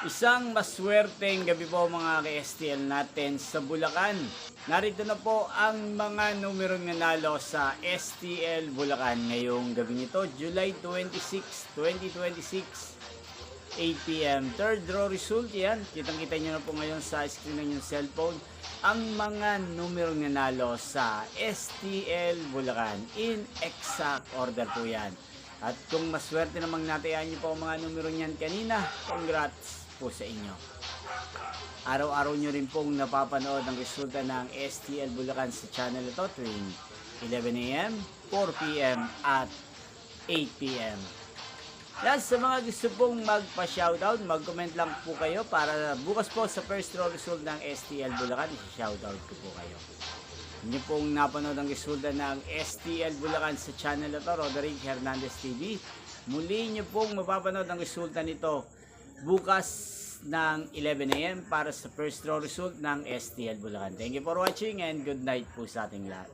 Isang maswerteng gabi po mga ka-STL natin sa Bulacan. Narito na po ang mga numerong nanalo sa STL Bulacan ngayong gabi nito, July 26, 2026, 8 p.m. Third draw result yan. Kitang-kita nyo na po ngayon sa screen ng inyong cellphone ang mga numerong nanalo sa STL Bulacan. In exact order po yan. At kung maswerte namang natayaan nyo po ang mga numero niyan kanina, congrats po sa inyo. Araw-araw nyo rin pong napapanood ang resulta ng STL Bulacan sa channel ito tuwing 11 a.m., 4 p.m. at 8 p.m. Yan, sa mga gusto pong magpa-shoutout, mag-comment lang po kayo para bukas po sa first draw result ng STL Bulacan, i-shoutout ko po kayo. Hindi pong napanood ang resulta ng STL Bulacan sa channel ito, Roderick Hernandez TV. Muli nyo pong mapapanood ang resulta nito bukas ng 11 a.m. para sa first draw result ng STL Bulacan. Thank you for watching and good night po sa ating lahat.